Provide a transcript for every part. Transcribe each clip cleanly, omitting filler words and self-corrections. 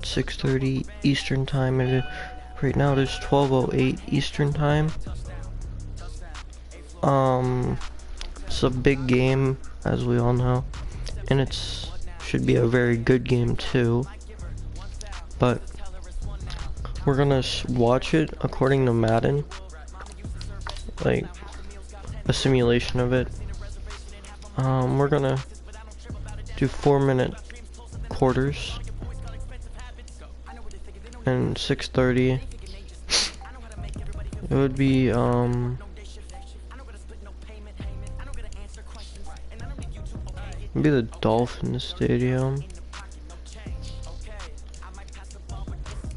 6:30 Eastern time. Right now it is 12:08 Eastern time. It's a big game, as we all know, and should be a very good game too. But we're gonna watch it according to Madden, like a simulation of it. We're gonna do 4-minute quarters and 6:30. It would be maybe the Dolphins Stadium.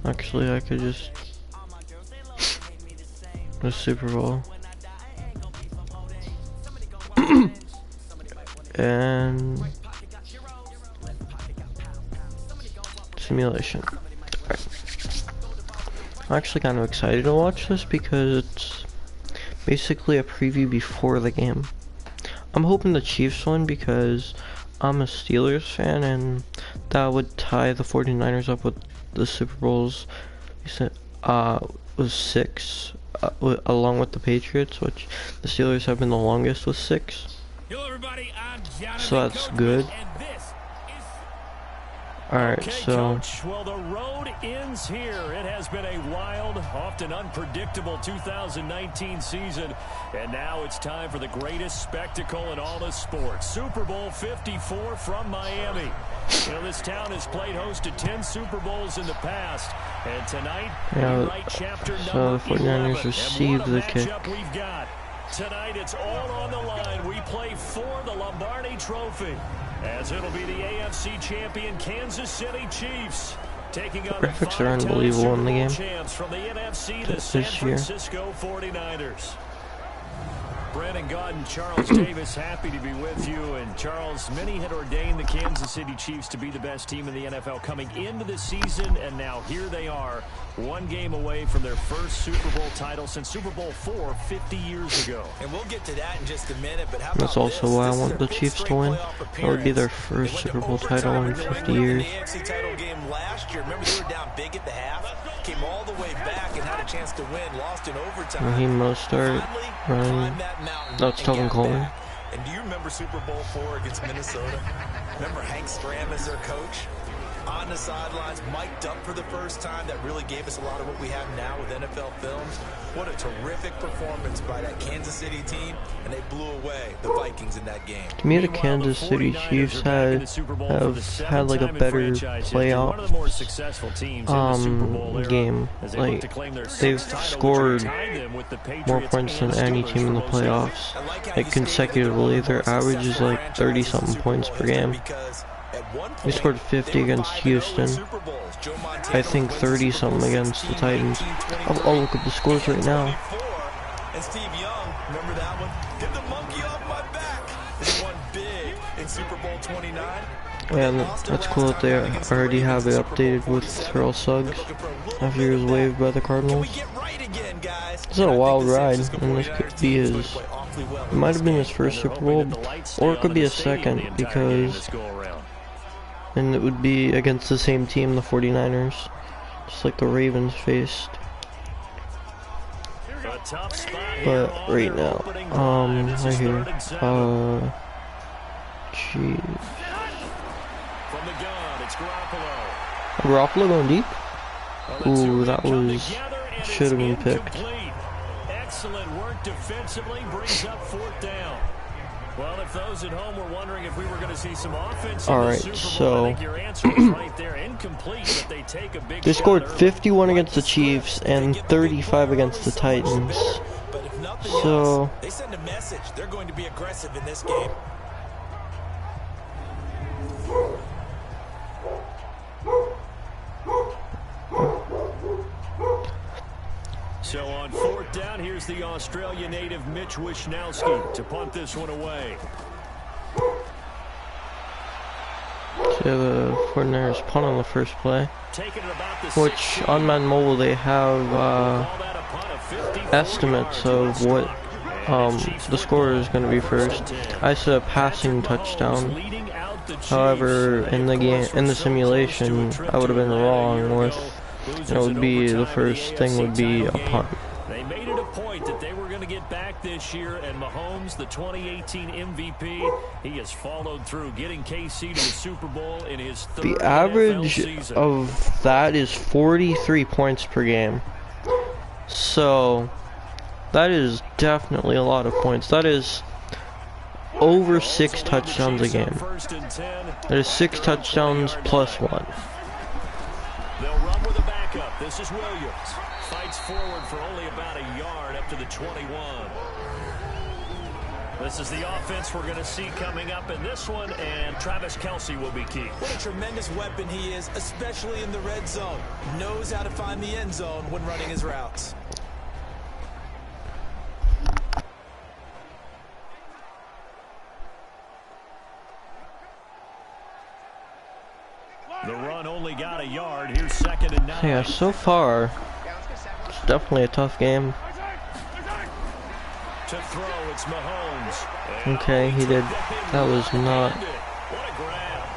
Actually, I could just the Super Bowl and simulation. Alright. I'm actually kind of excited to watch this because it's basically a preview before the game. I'm hoping the Chiefs win because I'm a Steelers fan, and that would tie the 49ers up with the Super Bowls was 6, along with the Patriots, which the Steelers have been the longest with 6. Hello everybody, I'm So that's good. Alright, okay, so Coach. Well, the road ends here. It has been a wild, often unpredictable 2019 season, and now it's time for the greatest spectacle in all of sports. Super Bowl 54 from Miami. You know, this town has played host to 10 Super Bowls in the past, and tonight we write chapter so the 49ers receive the kick. We've got. Tonight it's all on the line. We play for the Lombardi Trophy, as it'll be the AFC champion Kansas City Chiefs taking on the graphics are unbelievable in the game champs from the NFC, the San Francisco 49ers. Brandon Gaudin, Charles Davis, happy to be with you. And Charles, many had ordained the Kansas City Chiefs to be the best team in the NFL coming into the season, and now here they are, one game away from their first Super Bowl title since Super Bowl 4 50 years ago. And we'll get to that in just a minute, but how about that's also why I want the Chiefs to win. That would be their first Super Bowl title in 50 years. The AFC title game last year, remember they were down big at the half, came all the way back and had a chance to win, lost in overtime. Raheem Mostert, Ryan. That's Tevin Coleman. And do you remember Super Bowl 4 against Minnesota? Remember Hank Stram as their coach? On the sidelines, mic'd up for the first time. That really gave us a lot of what we have now with NFL films. What a terrific performance by that Kansas City team, and they blew away the Vikings in that game. To me, the Kansas City Chiefs have had like a better playoff game. Like, they've scored more points than any team in the playoffs, like consecutively. Their average is like 30-something points per game. They scored 50 against Houston. I think 30-something against the Titans. I'll look up the scores right now. And Steve Young, remember that one? Get the monkey off my back. They won big in Super Bowl 29. Yeah, that's cool that they already have it updated with Terrell Suggs after he was waived by the Cardinals. This is a wild ride, and this could be his. It might have been his first Super Bowl, or it could be a second, because. And it would be against the same team, the 49ers. Just like the Ravens faced. But right now, right here, Chiefs. Garoppolo going deep? Ooh, that should have been picked. Excellent work defensively, brings up 4th down. Well, if those at home were wondering if we were going to see some offense in the Super Bowl, I think your answer is right there. Incomplete, but they take a big. They scored 51 against the Chiefs and 35 against the Titans. But if nothing else, they send a message. They're going to be aggressive in this game. So on 4th down, here's the Australia native Mitch Wishnowsky to punt this one away. So the 49ers punt on the first play, which on Madden Mobile they have estimates of what the score is going to be first. I said a passing touchdown, However, in the game, in the simulation, I would have been wrong with, it would be, the first thing would be a punt. They made it a point that they were going to get back this year, and Mahomes, the 2018 MVP, he has followed through, getting KC to the Super Bowl in his third The average NFL season. of that is 43 points per game. So, that is definitely a lot of points. That is over 6 touchdowns a game. That is 6 touchdowns plus 1. They'll run with a backup. This is Williams. Fights forward for only about a yard up to the 21. This is the offense we're going to see coming up in this one, and Travis Kelce will be key. What a tremendous weapon he is, especially in the red zone. Knows how to find the end zone when running his routes. The run only got a yard. Here's 2nd and 9. Yeah, so far, it's definitely a tough game. To throw, it's Mahomes. Okay, he did. That was not. What a grab.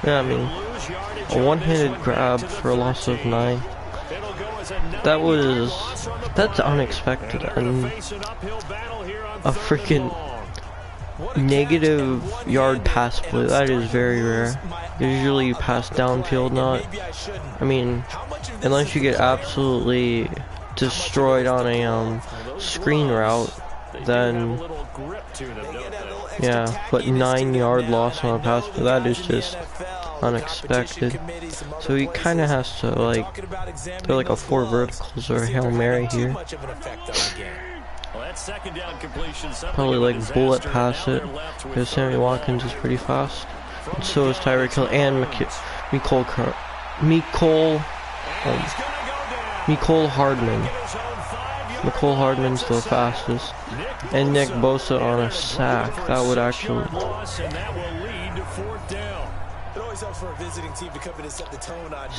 Yeah, I mean, a one-handed grab for a loss of 9. That's unexpected, and a freaking negative yard pass play, that is very rare. Usually you pass downfield, not, I mean, unless you get absolutely destroyed on a screen route, then yeah, but 9-yard loss on a pass play, that is just unexpected. So he kind of has to, like, throw like a 4 verticals or a Hail Mary here. Probably like bullet pass it, because Sammy Watkins is pretty fast. And so is Tyreek Hill and Mecole Hardman. Mecole Hardman's the fastest. And Nick Bosa on a sack. That would actually... So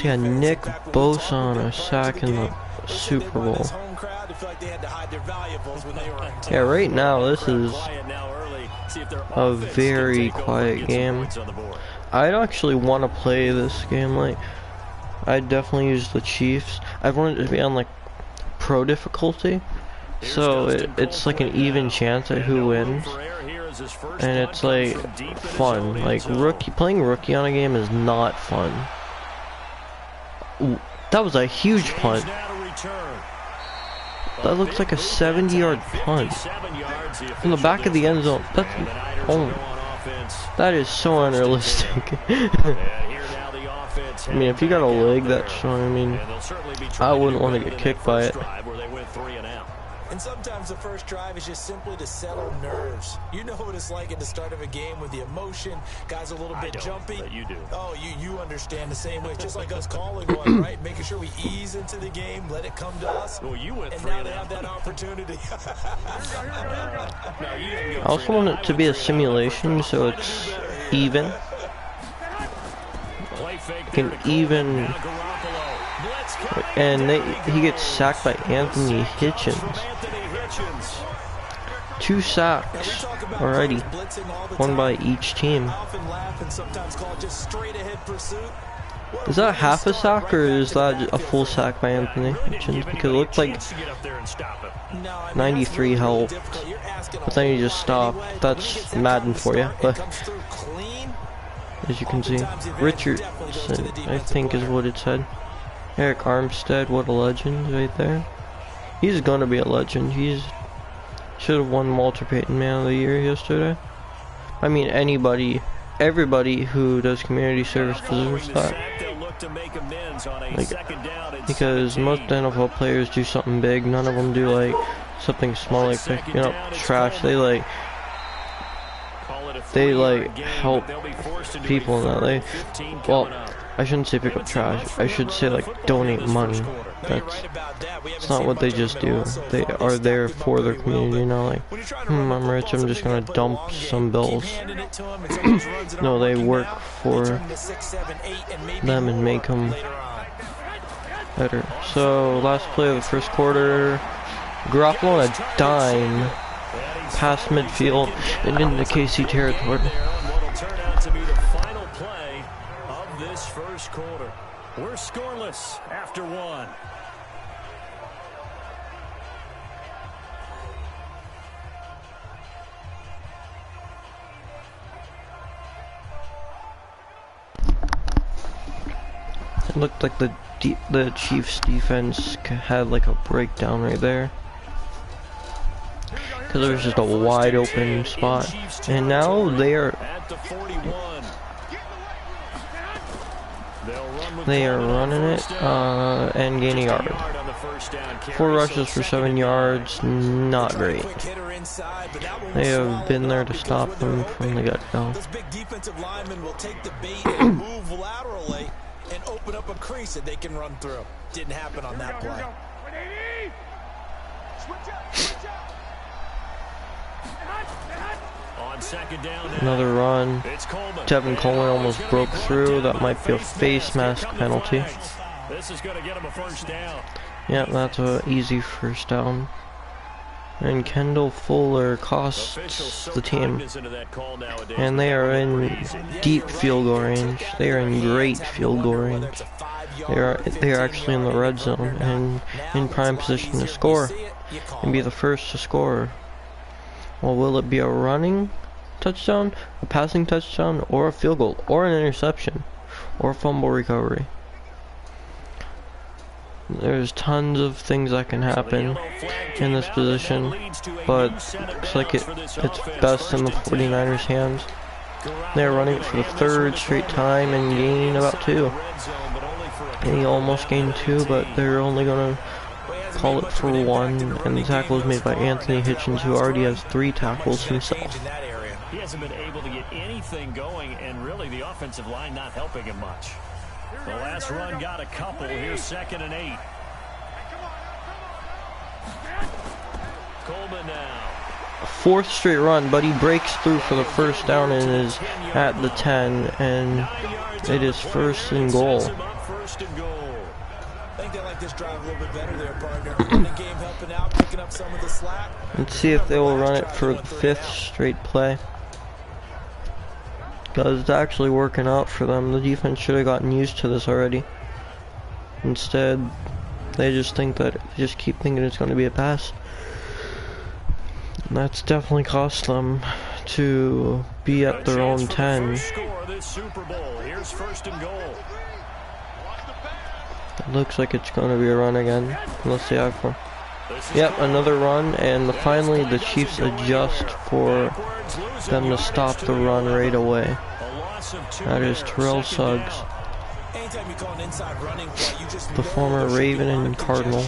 yeah, Nick Bosa on a sack in the Super Bowl. Yeah, right now this is a very quiet game. I'd actually want to play this game, like, I'd definitely use the Chiefs. I wanted it to be on like pro difficulty, so it's like an even chance at who wins, and it's like fun. Like playing rookie on a game is not fun. Ooh, that was a huge punt. That looks like a 70-yard punt from the back of the end zone. That's, oh, that is so unrealistic. I mean, if you got a leg that's showing, I mean, I wouldn't want to get kicked by it. And sometimes the first drive is just simply to settle nerves. You know what it's like at the start of a game with the emotion, guys a little bit jumpy. But you do. Oh, you understand the same way. It's just like us calling one, right? Making sure we ease into the game, let it come to us. Well, you went and 3 now and they have that opportunity. I also want it to be a simulation, so it's even. An even, and he gets sacked by Anthony Hitchens. 2 sacks already, 1 by each team. Is that half a sack, or is that a full sack by Anthony Hitchens? Because it looked like 93 helped, but then he just stopped. That's Madden for you, but as you can see, Richardson, I think is what it said. Eric Armstead, what a legend right there. He's gonna be a legend. He's should have won Walter Payton Man of the Year yesterday. I mean, everybody who does community service deserves that. Like, because most NFL players do something big. None of them do like something small, like picking up trash. They like help people in that. Well, I shouldn't say pick up trash. I should say like donate money. That's not what they just do. They are there for their community, you know, like, I'm rich, I'm just gonna dump some bills. No, they work for them and make them better. So, last play of the first quarter, Garoppolo on a dime, past midfield and into KC territory. points after one. It looked like the Chiefs defense had like a breakdown right there, because there was just a wide open spot, and now they are running it and gaining a yard. 4 rushes for 7 yards, not great. They have been there to stop them from the get-go. Those big defensive linemen will take the bait and move laterally and open up a crease that they can run through. Didn't happen on that play. On second down, Another run. Tevin Coleman almost broke through. That might be a face mask penalty. This is going to get him a first down. Yeah, that's an easy first down. And Kendall Fuller costs the team. And they are in deep field goal range. They are in great field goal range. They are actually in the red zone and in prime position to score and be the first to score. Well, will it be a running touchdown, a passing touchdown, or a field goal, or an interception, or a fumble recovery? There's tons of things that can happen in this position, but looks like it's best in the 49ers' hands. They're running it for the 3rd straight time and gaining about 2. And he almost gained 2, but they're only going to call it for 1, and the tackle is made by Anthony Hitchens, who already has 3 tackles himself. He hasn't been able to get anything going, and really the offensive line not helping him much. The last run got a couple. Here's 2nd and 8. Coleman now. 4th straight run, but he breaks through for the first down and is at the 10, and it is 1st and goal. I think they like this drive a little bit better there, partner. In the game, helping out, picking up some of the slack. Let's see if they will run it for the 5th straight play, because it's actually working out for them. The defense should have gotten used to this already. Instead, they just keep thinking it's going to be a pass. And that's definitely cost them to be at their own 10. Here's 1st and goal. It looks like it's going to be a run again. Let's see how far. Yep, another run, and finally the Chiefs adjust for them to stop the run right away. That is Terrell Suggs, the former Raven and Cardinal.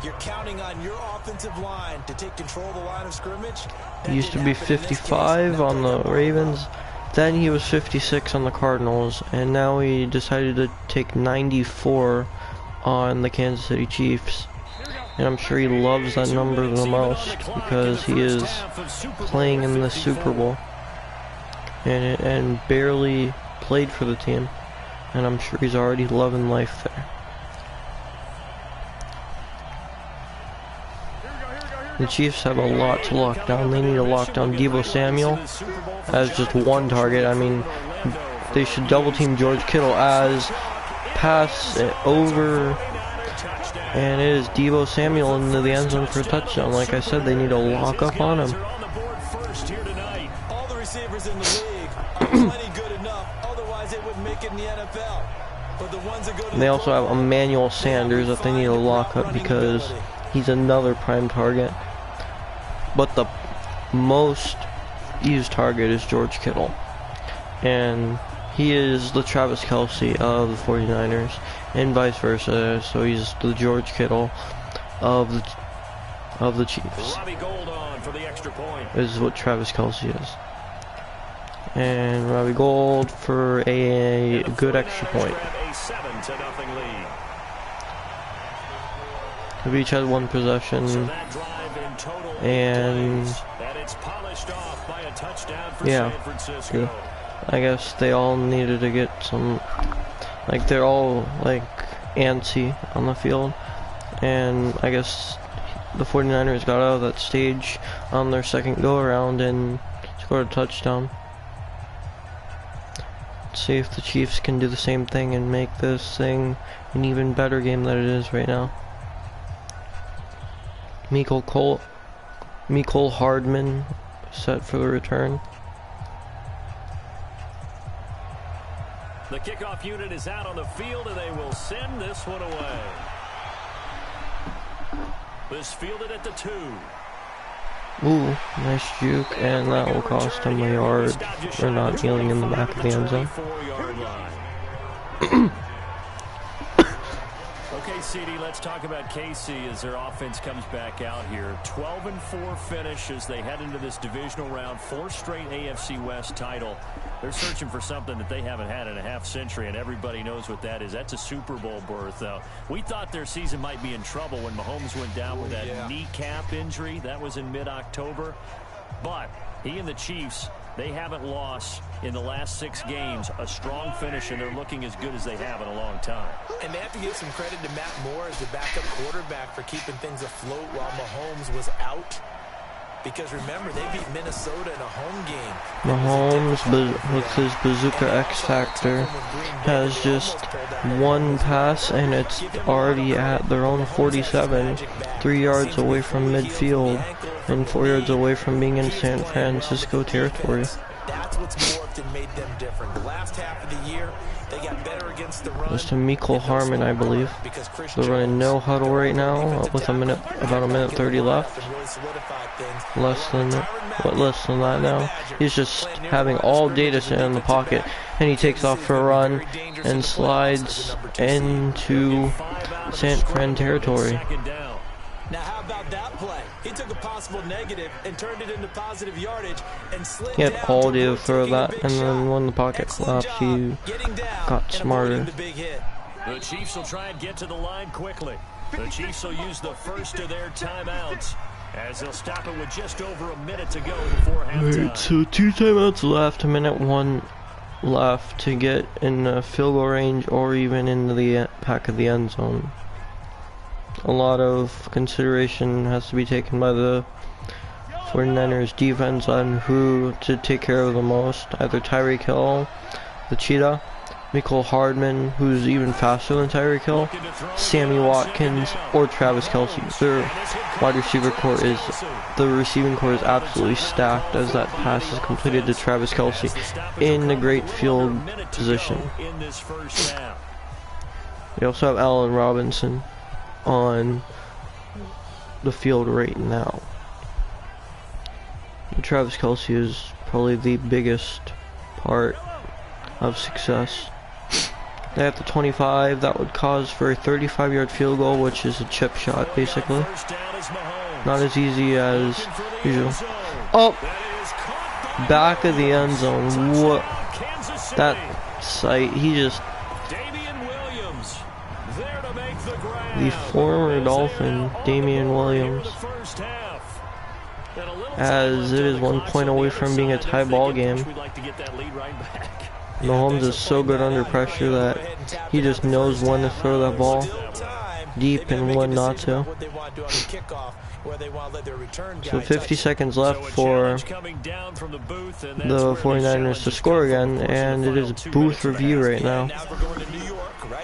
You're counting on your offensive line to take control of the line of scrimmage. He used to be 55 on the Ravens, then he was 56 on the Cardinals, and now he decided to take 94 on the Kansas City Chiefs. And I'm sure he loves that number the most because he is playing in the Super Bowl and barely played for the team, and I'm sure he's already loving life there. The Chiefs have a lot to lock down. They need to lock down Deebo Samuel as just 1 target. I mean, they should double team George Kittle as pass it over, and it is Deebo Samuel into the end zone for a touchdown. Like I said, they need to lock up on him. All the receivers in the league are plenty good enough, otherwise they wouldn't make it in the NFL. But the ones that go to And they also have Emmanuel Sanders that they need to lock up because he's another prime target. But the most used target is George Kittle. And he is the Travis Kelce of the 49ers, and vice versa. So he's the George Kittle of the Chiefs. Is what Travis Kelce is. And Robbie Gould for a good extra point. We each had 1 possession, and yeah, I guess they all needed to get some, like they're all like antsy on the field, and I guess the 49ers got out of that stage on their 2nd go around and scored a touchdown. See if the Chiefs can do the same thing and make this thing an even better game than it is right now. Mecole Hardman set for the return. The kickoff unit is out on the field, and they will send this one away. This fielded at the 2. Ooh, nice juke, and that will cost him a yard for not kneeling in the back of the end zone. Okay, CD, let's talk about KC as their offense comes back out here. 12-4 finish as they head into this divisional round. 4 straight AFC West title. They're searching for something that they haven't had in a half century, and everybody knows what that is. That's a Super Bowl berth. We thought their season might be in trouble when Mahomes went down with that kneecap injury. That was in mid-October. But he and the Chiefs, they haven't lost in the last 6 games. A strong finish, and they're looking as good as they have in a long time. And they have to give some credit to Matt Moore as the backup quarterback for keeping things afloat while Mahomes was out. Because remember, they beat Minnesota in a home game. Mahomes, with his bazooka X Factor, has just one pass, and it's already at their own 47, 3 yards away from midfield, and 4 yards away from being in San Francisco territory. That's what's morphed and made them different. The last half of the year, they got better against the run. It's to Mecole Hardman, I believe. They're running no huddle right now with about a minute 30 left. Less than that now. He's just having all data set in the pocket, and he takes off for a run and slides into San Fran territory. Now how about that play? He took a possible negative and turned it into positive yardage and slid He had down all day to toward throw taking the that, big and then shot. when the pocket Excellent collapsed, job he getting down got and smarter. avoiding the big hit. The Chiefs will try and get to the line quickly. The Chiefs will use the first of their timeouts as they'll stop it with just over a minute to go before halftime. Alright, so 2 timeouts left, a minute 1 left to get in the field goal range or even into the back of the end zone. A lot of consideration has to be taken by the 49ers defense on who to take care of the most. Either Tyreek Hill, the Cheetah, Mecole Hardman, who's even faster than Tyreek Hill, Sammy Watkins, or Travis Kelce. Their wide receiver core is, the receiving core is absolutely stacked as that pass is completed to Travis Kelce in a great field position. We also have Allen Robinson on the field right now. Travis Kelce is probably the biggest part of success. They have the 25, that would cause for a 35-yard field goal, which is a chip shot basically. Not as easy as usual. Oh! Back of the end zone. What? That sight, he just... The former Dolphin, Damian Williams, as it is 1 point away from being a tie ball game. Mahomes is so good under pressure that he just knows when to throw that ball deep and when not to. So 50 seconds left for the 49ers to score again, and it is booth review right now.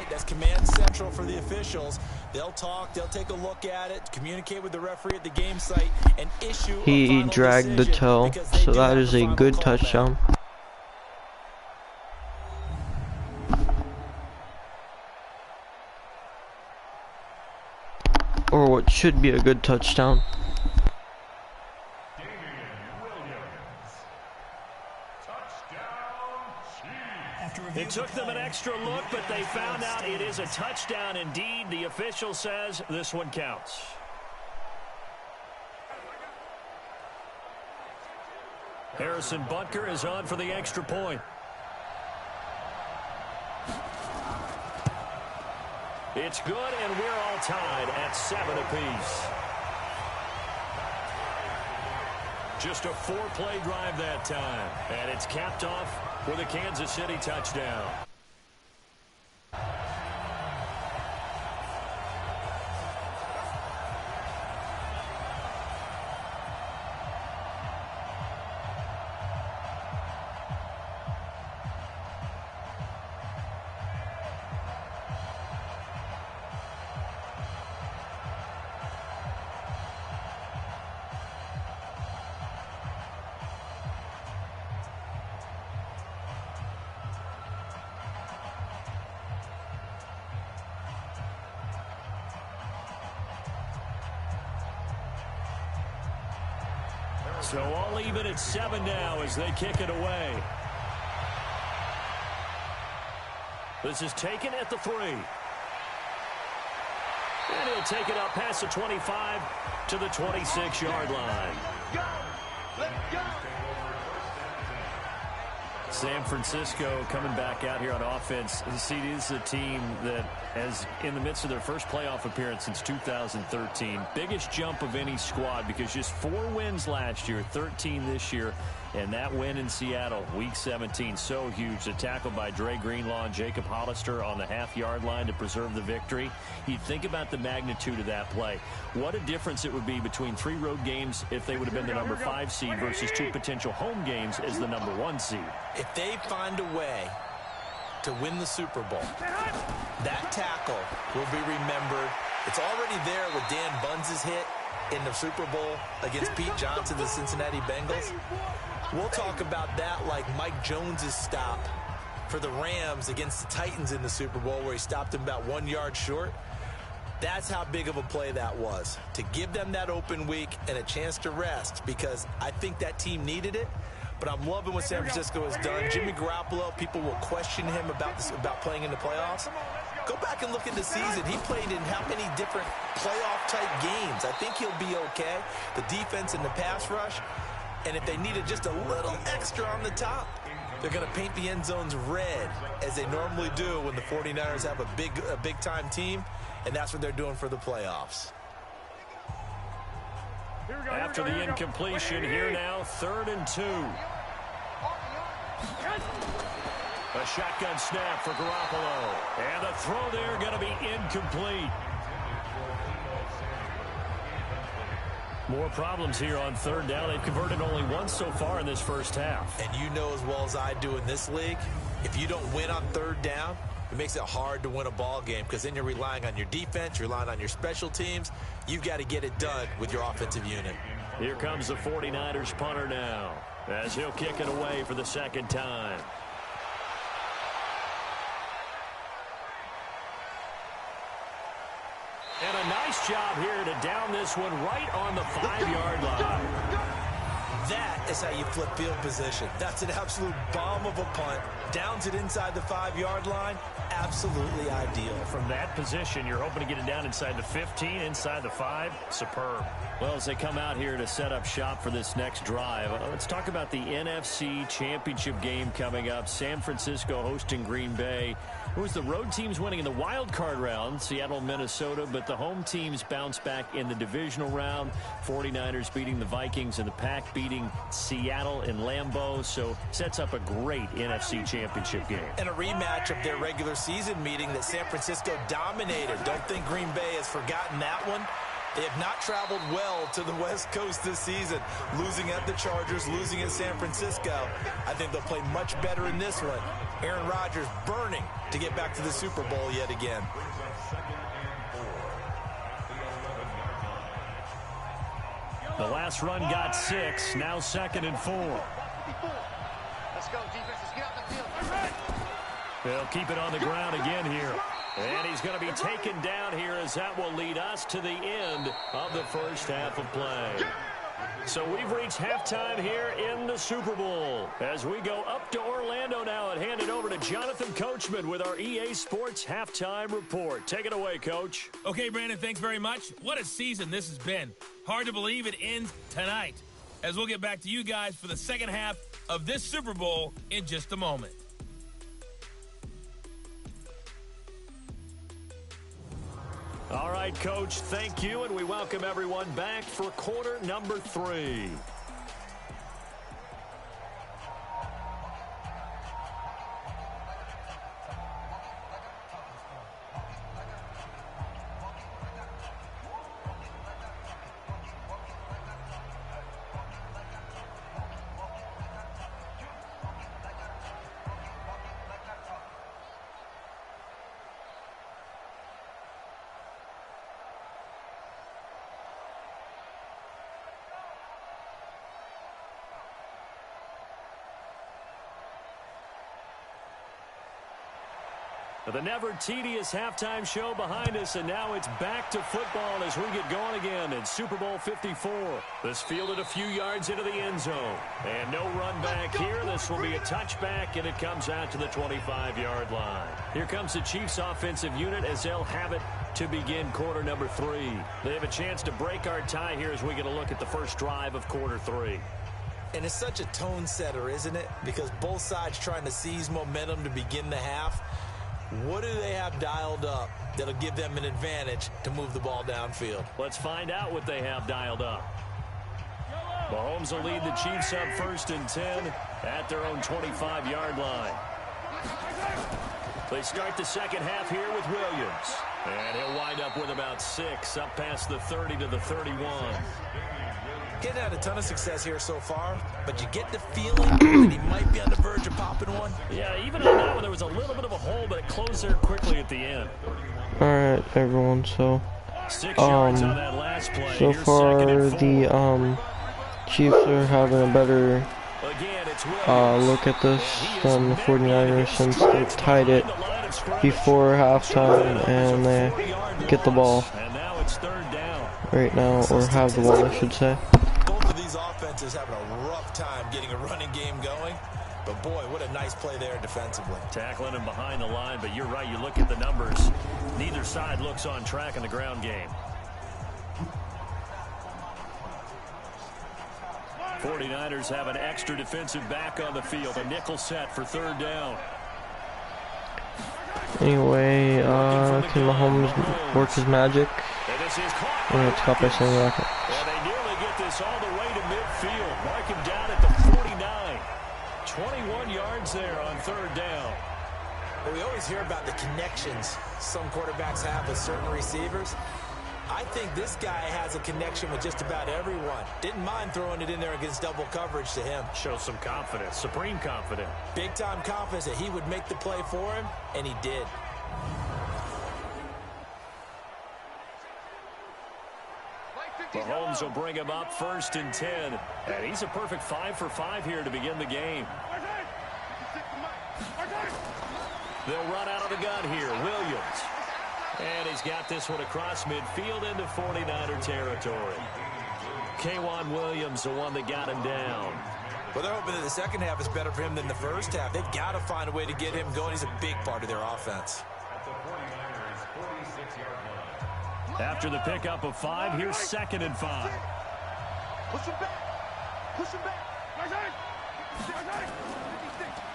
That's command central for the officials. They'll talk, they'll take a look at it, communicate with the referee at the game site, and issue a He final dragged the toe, so that is a good touchdown. Or what should be a good touchdown. It took them an extra look, but they found out it is a touchdown indeed. The official says this one counts. Harrison Butker is on for the extra point. It's good, and we're all tied at 7 apiece. Just a 4-play drive that time, and it's capped off with a Kansas City touchdown. So all even at 7 now as they kick it away. This is taken at the 3. And he'll take it up past the 25 to the 26-yard line. Let's go. San Francisco coming back out here on offense. See, this is a team that is in the midst of their first playoff appearance since 2013. Biggest jump of any squad because just 4 wins last year, 13 this year. And that win in Seattle, Week 17, so huge. The tackle by Dre Greenlaw and Jacob Hollister on the half-yard line to preserve the victory. You think about the magnitude of that play. What a difference it would be between 3 road games if they would have been the number 5 seed versus 2 potential home games as the number 1 seed. If they find a way to win the Super Bowl, that tackle will be remembered. It's already there with Dan Bunz's hit in the Super Bowl against Pete Johnson, the Cincinnati Bengals. We'll talk about that like Mike Jones's stop for the Rams against the Titans in the Super Bowl where he stopped him about 1 yard short. That's how big of a play that was, to give them that open week and a chance to rest, because I think that team needed it. But I'm loving what San Francisco has done. Jimmy Garoppolo, people will question him about playing in the playoffs. Go back and look at the season. He played in how many different playoff-type games. I think he'll be okay. The defense and the pass rush. And if they needed just a little extra on the top, they're going to paint the end zones red, as they normally do when the 49ers have a big-time team. And that's what they're doing for the playoffs. After the incompletion, here now, 3rd and 2. A shotgun snap for Garoppolo. And the throw there going to be incomplete. More problems here on 3rd down. They've converted only once so far in this first half. And you know as well as I do in this league, if you don't win on 3rd down, it makes it hard to win a ball game, because then you're relying on your defense, you're relying on your special teams. You've got to get it done with your offensive unit. Here comes the 49ers punter now, as he'll kick it away for the 2nd time. And a nice job here to down this one right on the 5-yard line. That is how you flip field position. That's an absolute bomb of a punt. Downs it inside the 5-yard line. Absolutely ideal. From that position, you're hoping to get it down inside the 15, inside the 5. Superb. Well, as they come out here to set up shop for this next drive, let's talk about the NFC Championship game coming up. San Francisco hosting Green Bay. It was the road teams winning in the wild card round, Seattle, Minnesota, but the home teams bounce back in the divisional round. 49ers beating the Vikings and the Pack beating Seattle in Lambeau, so sets up a great NFC Championship game. And a rematch of their regular season meeting that San Francisco dominated. Don't think Green Bay has forgotten that one. They have not traveled well to the West Coast this season, losing at the Chargers, losing at San Francisco. I think they'll play much better in this one. Aaron Rodgers burning to get back to the Super Bowl yet again. The last run got 6, now 2nd and 4. Let's go, defense. Let's get out the field. They'll keep it on the ground again here. And he's going to be taken down here, as that will lead us to the end of the first half of play. So we've reached halftime here in the Super Bowl. As we go up to Orlando now and hand it over to Jonathan Coachman with our EA Sports Halftime Report. Take it away, Coach. Okay, Brandon, thanks very much. What a season this has been. Hard to believe it ends tonight, as we'll get back to you guys for the second half of this Super Bowl in just a moment. All right, Coach, thank you, and we welcome everyone back for quarter number 3. The never tedious halftime show behind us, and now it's back to football as we get going again in Super Bowl 54. This fielded a few yards into the end zone. And no run back here. This will be a touchback, and it comes out to the 25-yard line. Here comes the Chiefs offensive unit as they'll have it to begin quarter number 3. They have a chance to break our tie here as we get a look at the first drive of quarter 3. And it's such a tone setter, isn't it? Because both sides trying to seize momentum to begin the half. What do they have dialed up that'll give them an advantage to move the ball downfield? Let's find out what they have dialed up. Mahomes will lead the Chiefs up 1st and 10 at their own 25-yard line. They start the second half here with Williams. And he'll wind up with about 6 up past the 30 to the 31. Getting had a ton of success here so far, but you get the feeling that he might be on the verge of popping one. Yeah, even on that one, there was a little bit of a hole, but it closed there quickly at the end. Alright, everyone, so 6 yards on that last play. so Here's far the Chiefs are having a better look at this than the 49ers since they tied it before halftime and they get the ball right now, or have the ball, I should say. Both of these offenses having a rough time getting a running game going, but boy, what a nice play there defensively. Tackling him behind the line, but you're right, you look at the numbers, neither side looks on track in the ground game. 49ers have an extra defensive back on the field, a nickel set for 3rd down. Anyway, can Mahomes work his magic? It's caught by Sammy Rocket. And they nearly get this all the way to midfield. Mark him down at the 49. 21 yards there on 3rd down. Well, we always hear about the connections some quarterbacks have with certain receivers. I think this guy has a connection with just about everyone. Didn't mind throwing it in there against double coverage to him. Shows some confidence, supreme confidence. Big-time confidence that he would make the play for him, and he did. Mahomes will bring him up 1st and 10. And he's a perfect 5 for 5 here to begin the game. They'll run out of the gun here. Williams. And he's got this one across midfield into 49er territory. K'Wan Williams, the one that got him down. Well, they're hoping that the second half is better for him than the first half. They've got to find a way to get him going. He's a big part of their offense. After the pickup of 5, here's 2nd and 5. Push him back. Push him back.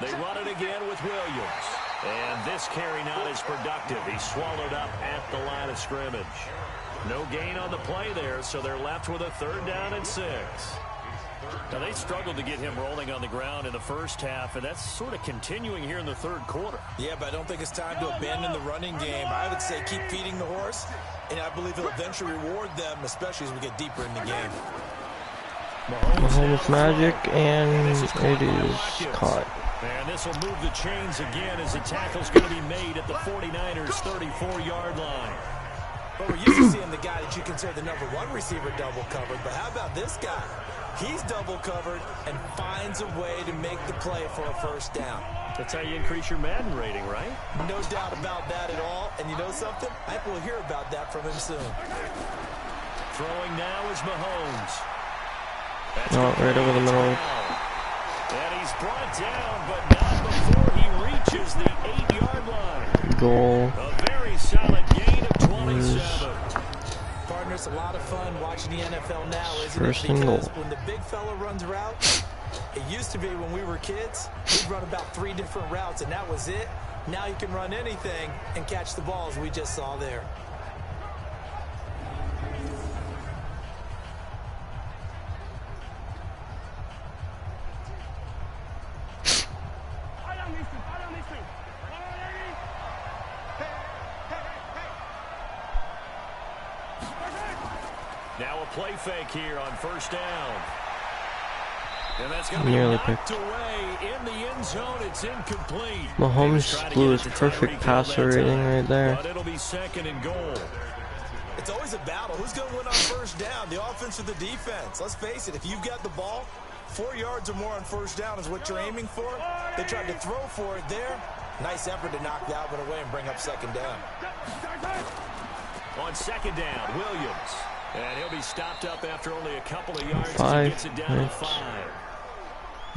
They run it again with Williams. And this carry not as productive. He's swallowed up at the line of scrimmage. No gain on the play there, so they're left with a 3rd down and 6. Now, they struggled to get him rolling on the ground in the first half, and that's sort of continuing here in the 3rd quarter. Yeah, but I don't think it's time to abandon the running game. I would say keep feeding the horse, and I believe he'll eventually reward them, especially as we get deeper in the game. Mahomes magic, and it is caught. And this will move the chains again as the tackle's going to be made at the 49ers' 34-yard line. But we're used to seeing the guy that you consider the #1 receiver double covered, but how about this guy? He's double covered and finds a way to make the play for a 1st down. That's how you increase your Madden rating, right? No doubt about that at all. And you know something? I think we'll hear about that from him soon. Throwing now is Mahomes. Right over the middle. And he's brought down, but not before he reaches the 8-yard line. Goal. A very solid gain of 27. Partner, it's a lot of fun watching the NFL now, isn't First it? and goal. Because when the big fella runs routes, it used to be when we were kids, we'd run about 3 different routes, and that was it. Now you can run anything and catch the ball, as we just saw there. Now a play fake here on 1st down. And that's going to be knocked away in the end zone. It's incomplete. Mahomes blew his perfect passer rating right there. But it'll be 2nd and goal. It's always a battle. Who's going to win on 1st down, the offense or the defense? Let's face it, if you've got the ball, 4 yards or more on 1st down is what you're aiming for. They tried to throw for it there. Nice effort to knock that one away and bring up second down. On second down, Williams. And he'll be stopped up after only a couple of yards. 5 as he gets it down minutes. to 5.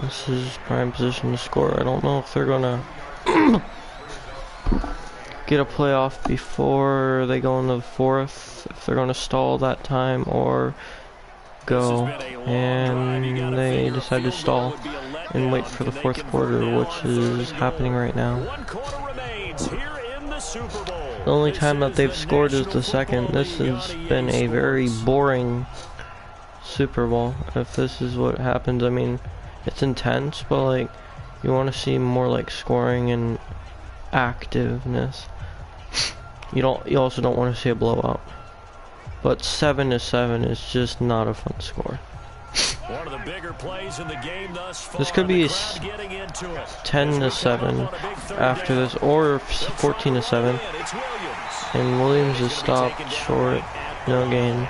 This is prime position to score. I don't know if they're gonna get a playoff before they go into the fourth, if they're gonna stall that time or go, and they decide to stall and wait for the fourth quarter, which is happening right now. 1 quarter remains here in the Super Bowl. The only time that they've scored is the second. This has been a very boring Super Bowl. If this is what happens, I mean, it's intense, but like, you want to see more like scoring and activeness. You also don't want to see a blowout. But 7-7 is just not a fun score. One of the bigger plays in the game thus far. This could be The crowd getting into it. 10-7 after this, or 14-7. It's Williams. And Williams is stopped short, no gain.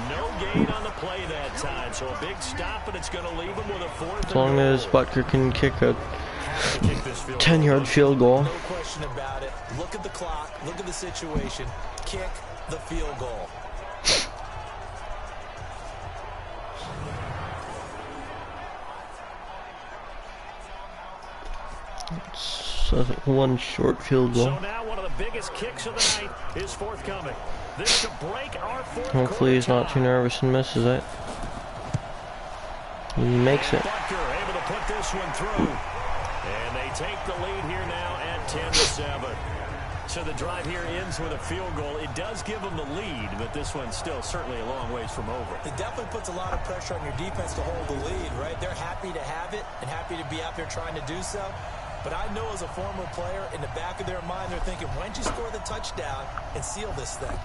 No gain on the play that time, so a big stop, and it's going to leave him with a 4th. As long as Butker can kick a 10-yard field goal. No question about it. Look at the clock. Look at the situation. Kick the field goal. So one short field goal. So now one of the biggest kicks of the night is forthcoming. This to break our fourth Hopefully he's not too nervous and misses it. He makes it. Butker able to put this one through. And they take the lead here now at 10-7. So the drive here ends with a field goal. It does give them the lead, but this one's still certainly a long ways from over. It definitely puts a lot of pressure on your defense to hold the lead, right? They're happy to have it and happy to be out there trying to do so. But I know as a former player, in the back of their mind, they're thinking, why don't you score the touchdown and seal this thing?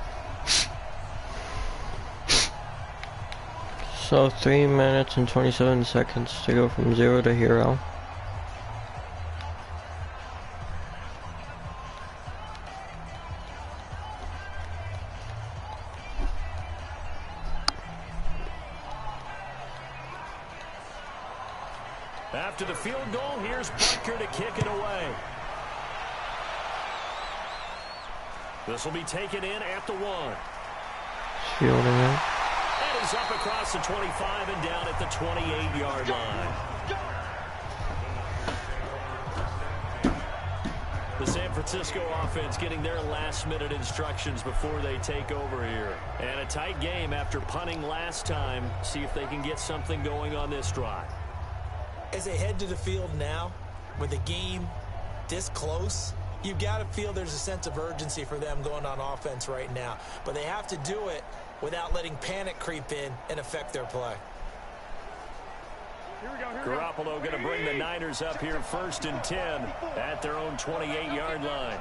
So 3 minutes and 27 seconds to go from 0 to hero. After the field goal, here's Butker to kick it away. This will be taken in at the 1. Fielding it. And he's up across the 25 and down at the 28-yard line. The San Francisco offense getting their last-minute instructions before they take over here. And a tight game after punting last time. See if they can get something going on this drive. As they head to the field now, with the game this close, you've got to feel there's a sense of urgency for them going on offense right now. But they have to do it without letting panic creep in and affect their play. Garoppolo going to bring the Niners up here 1st and 10 at their own 28-yard line.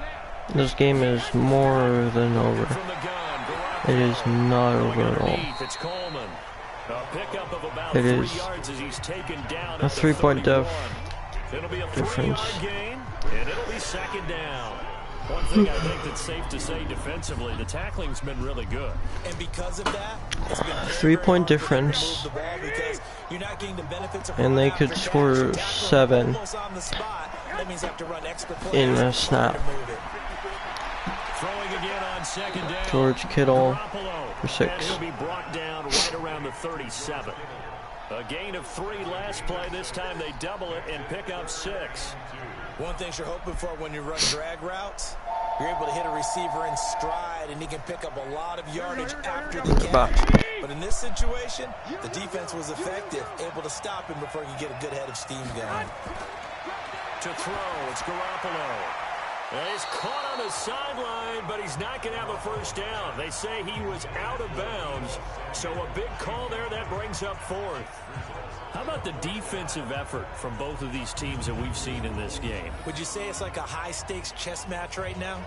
This game is more than over. It is not over at all. It's Coleman. A pickup of about It 3 is yards as he's taken down a at the 3-point 31. It'll be a difference. 3-yard gain, and it'll be second down. One thing I think that's safe to say defensively, the tackling's been really good. And because of that, it's been 3-point difference, and they could score 7 in a snap. Throwing again on second down. George Kittle for 6. And he'll be brought down right around the 37. A gain of 3 last play. This time they double it and pick up 6. One thing you're hoping for when you run drag routes, you're able to hit a receiver in stride, and he can pick up a lot of yardage after the catch. But in this situation, the defense was effective, able to stop him before he could get a good head of steam going. To throw, it's Garoppolo. And he's caught on the sideline, but he's not going to have a first down. They say he was out of bounds, so a big call there that brings up 4th. How about the defensive effort from both of these teams that we've seen in this game? Would you say it's like a high-stakes chess match right now?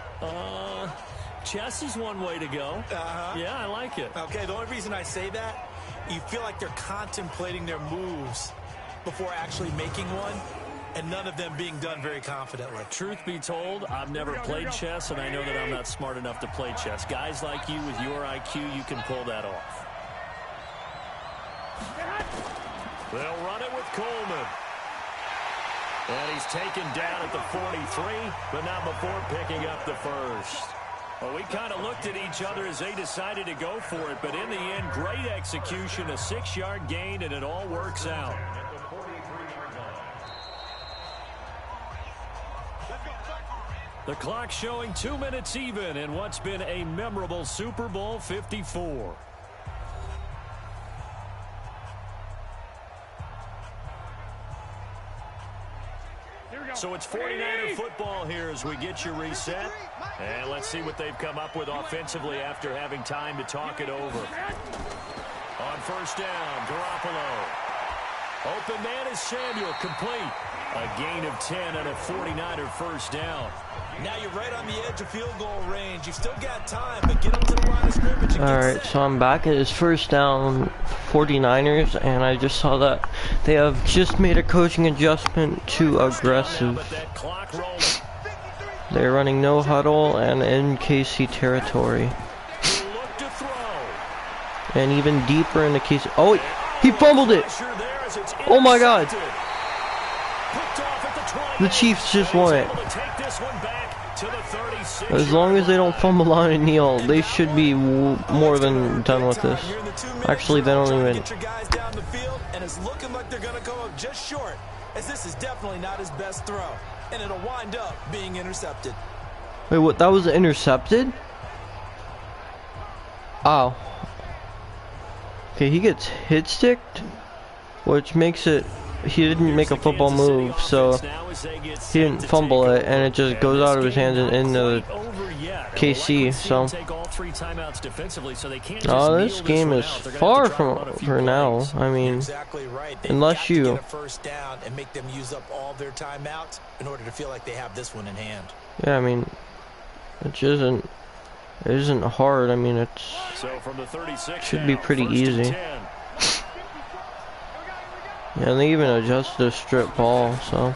Chess is one way to go. Yeah, I like it. Okay, the only reason I say that, you feel like they're contemplating their moves before actually making one, and none of them being done very confidently. Truth be told, I've never played chess, and I know that I'm not smart enough to play chess. Guys like you with your IQ, you can pull that off. They'll run it with Coleman. And he's taken down at the 43, but not before picking up the first. Well, we kind of looked at each other as they decided to go for it, but in the end, great execution, a 6-yard gain, and it all works out. The clock showing 2 minutes even in what's been a memorable Super Bowl 54. So it's 49er football here as we get you reset. And let's see what they've come up with offensively after having time to talk it over. On first down, Garoppolo. Open man is Samuel, complete. A gain of 10 and a 49er first down. Now you're right on the edge of field goal range. You've still got time, but get up to the line of scrimmage and Alright, so I'm back at his first down 49ers, and I just saw that they have just made a coaching adjustment to aggressive. They're running no huddle and in KC territory. And even deeper into KC. Oh, he fumbled it! Oh my god! The Chiefs just won it. As long as they don't fumble on a kneel, they should be more than done with this. Actually, they don't even. And it's looking like they're going to come up just short, as this is definitely not his best throw, and it'll wind up being intercepted. Wait, what? That was intercepted? Oh. Okay, he gets hit sticked, which makes it. He didn't make a football move, so he didn't fumble it, and it just goes out of his hands and into KC. So, oh, this game is far from over now. I mean, unless you first down and make them use up all their timeouts in order to feel like they have this one in hand. Yeah, I mean, it isn't hard. I mean, it should be pretty easy. Yeah, and they even adjusted the strip ball, so.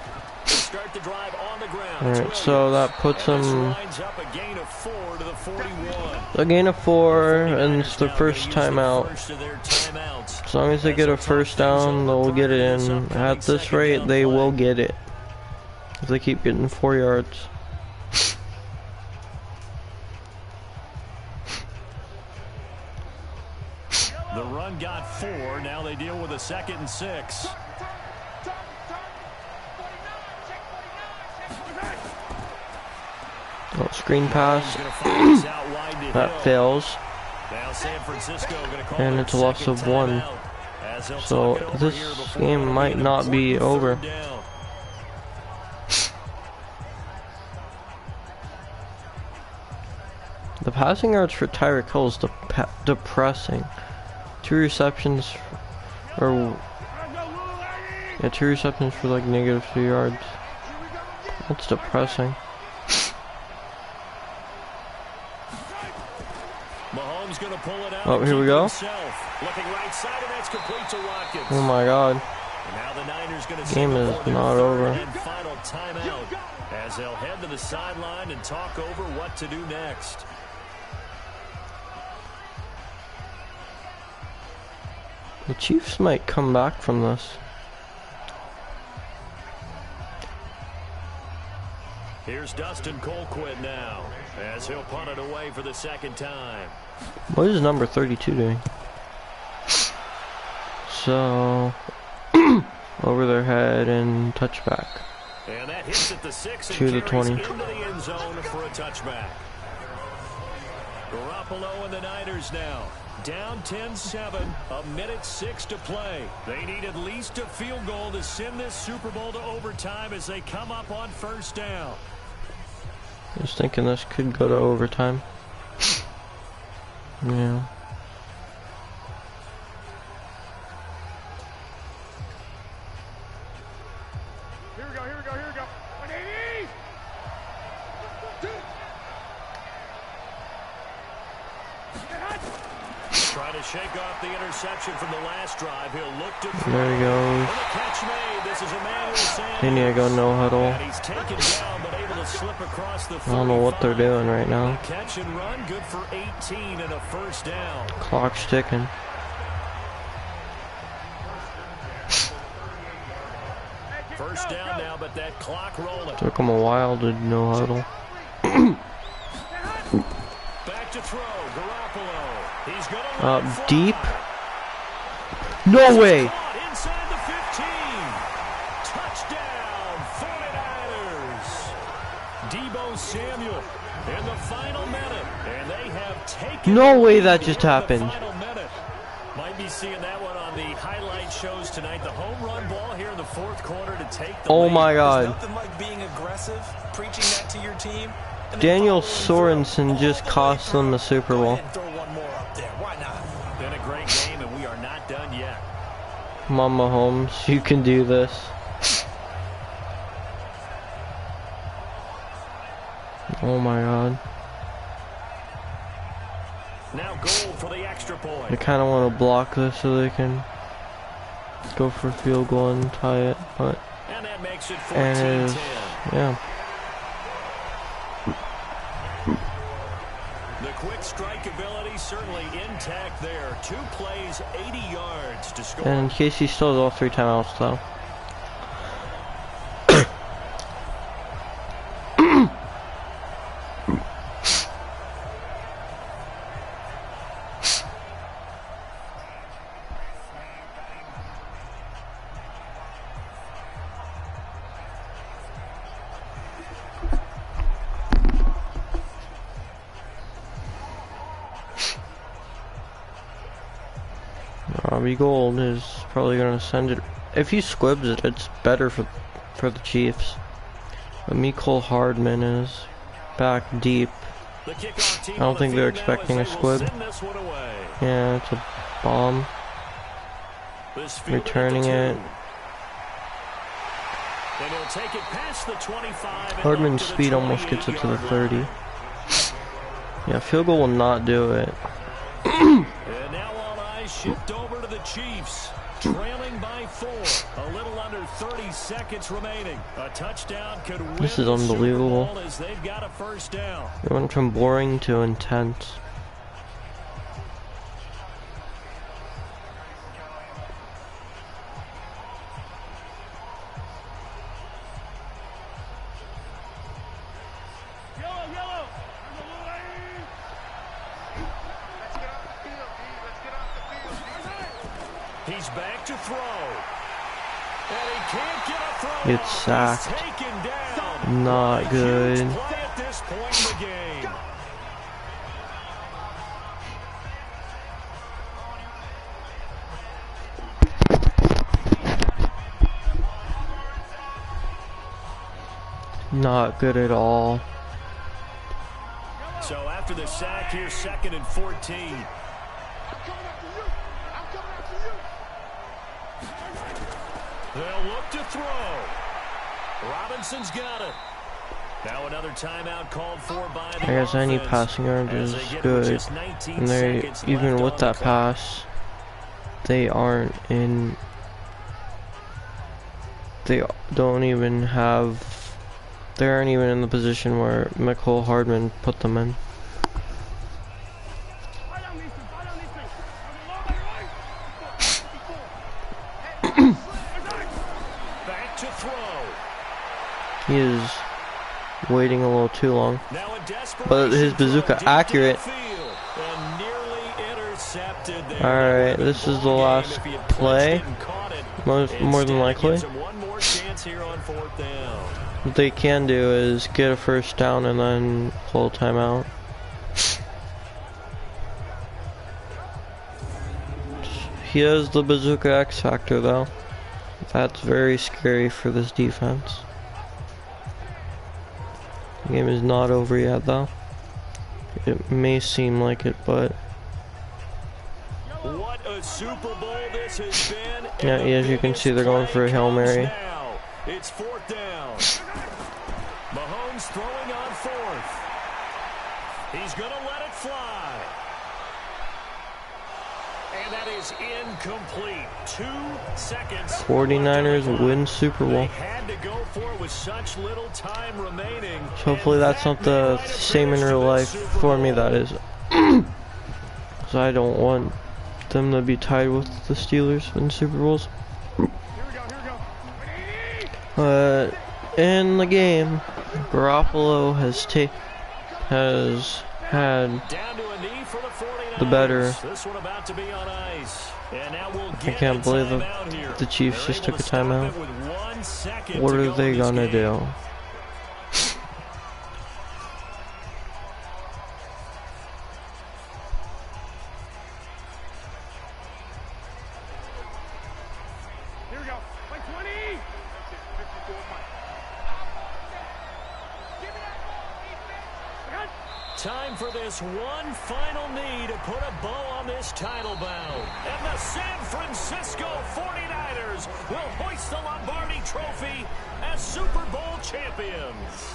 Alright, so that puts them a gain of 4, and it's the first timeout. As long as they get a first down, they'll get it in. At this rate, they will get it. If they keep getting 4 yards. The run got 4. Now they deal with a 2nd and 6. Oh, screen pass. That fails. And it's a loss of 1. So this game might not be over. The passing yards for Tyreek Hill is depressing. 2 receptions, or yeah, 2 receptions for like -2 yards. That's depressing. Oh, here we go. Oh my god. Game is not over. As they'll head to the sideline and talk over what to do next. The Chiefs might come back from this. Here's Dustin Colquitt now, as he'll punt it away for the 2nd time. What is number 32 doing? So, over their head and touchback. And that hits at the 6 to the 20. Into the end zone for a touchback. Garoppolo and the Niners now. Down 10-7, 1:06 to play. They need at least a field goal to send this Super Bowl to overtime as they come up on first down. I was thinking this could go to overtime. Yeah. Here we go, here we go, here we go. 180! Trying to shake off the interception from the last drive. He'll look to There he goes. catch made. This is Emmanuel Sanders. They need to go no huddle. And he's taken down, but able to slip across the 45. I don't know what they're doing right now. Catch and run, good for 18 and a first down. Clock's ticking. First down now, but that clock rolling. Took him a while to no huddle. Back to throw, Garoppolo. He's gonna deep. No way. Inside the 15. Touchdown, 49ers. Deebo Samuel in the final minute, and they have taken. No way that just happened. Might be seeing that one on the highlight shows tonight. The home run ball here in the fourth quarter to take the Oh lead. my God. There's nothing like being aggressive, preaching that to your team. Daniel Sorensen just cost them the Super Bowl. Throw one more up there. Why not? Been a great game, and we are not done yet. Come on, Mahomes, you can do this. Oh my God. Now goal for the extra point. I kind of want to block this so they can go for a field goal and tie it, but And that makes it and 14-10. yeah. The quick strike ability certainly intact there. 2 plays, 80 yards to score. And Casey still has all 3 timeouts though. Robbie Gould is probably going to send it. If he squibs it, it's better for the Chiefs. But Mecole Hardman is back deep. The kickoff team I don't think they're on the field expecting now a as they will squib. send this one away. Yeah, it's a bomb. This field Returning at the it. 2. And he'll take it past the 25 and Hardman's up to the speed almost gets it to the 30. Yeah, field goal will not do it. And now all eyes shift over to the Chiefs, trailing by 4. A little under 30 seconds remaining. A touchdown could win This is the Super unbelievable. Bowl as they've got a first down. It went from boring to intense. He's back to throw. And he can't get a throw. Gets sacked. He's taken down. Not good. Huge play at this point in the game. Not good at all. So after the sack, here's 2nd and 14. They'll look to throw. Robinson's got it. Now another timeout called for by the I guess any offense passing yardage as is they get good. just 19 And they, seconds even left with on that the clock. pass, they aren't in. They don't even have. They aren't even in the position where Mecole Hardman put them in. Back to throw. He is waiting a little too long. Now a desperation But his bazooka throw deep accurate. to the field, and nearly intercepted there. Alright, That this would've is been the ball last game if he had play. blitzed it and caught it. More than Instead, likely. gives him one more chance here on 4th down. What they can do is get a first down and then pull a timeout. He has the bazooka X factor though. That's very scary for this defense. The game is not over yet though. It may seem like it, but What a Super Bowl this has been. yeah, And the as you can biggest see, they're going play for a Hail comes Mary. now. It's 4th down. Mahomes throwing on 4th. He's going to let it fly. And that is incomplete. 2 seconds. 49ers win Super They Bowl. had to go for it with such little time remaining. So hopefully And that's that not the may write a same in finish real to life this Super for me, Bowl. that is. Because I don't want them to be tied with the Steelers in Super Bowls. But in the game, Garoppolo has had Down to a knee for the 49ers. the better. This one about to be on ice. And now we'll I get can't believe the Chiefs just took a timeout. What are they gonna do? Time for this one final knee to put a bow on this title bout. And the San Francisco 49ers will hoist the Lombardi Trophy as Super Bowl champions.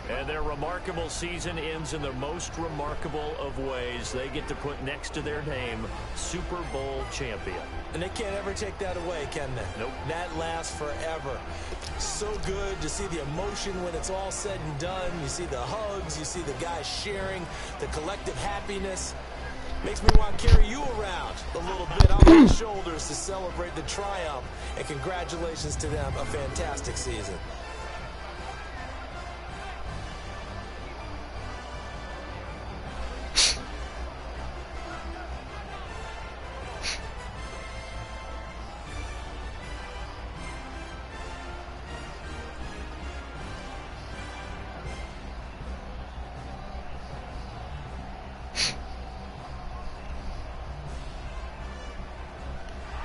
And their remarkable season ends in the most remarkable of ways. They get to put next to their name, Super Bowl champion. And they can't ever take that away, can they? Nope. That lasts forever. So good to see the emotion when it's all said and done. You see the hugs, you see the guys sharing, the collective happiness. Makes me want to carry you around a little bit on my shoulders to celebrate the triumph. And congratulations to them, a fantastic season.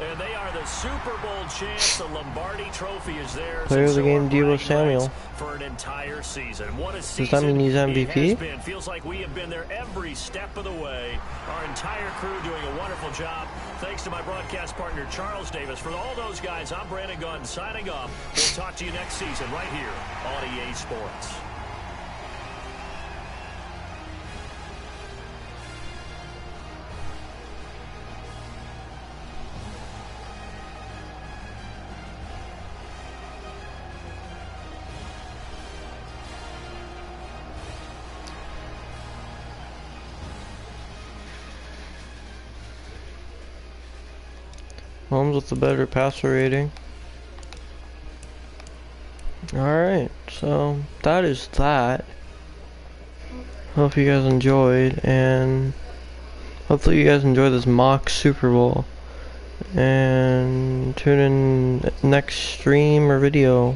And they are the Super Bowl champs. The Lombardi Trophy is theirs. Player of the game, Deebo Samuel. For an entire season. What a season. Does that mean he's MVP? It has been. Feels like we have been there every step of the way. Our entire crew doing a wonderful job. Thanks to my broadcast partner, Charles Davis. For all those guys, I'm Brandon Gunn signing off. We'll talk to you next season right here on EA Sports. Mahomes with the better passer rating. Alright, so that is that. Hope you guys enjoyed, and hopefully you guys enjoy this mock Super Bowl. And tune in next stream or video.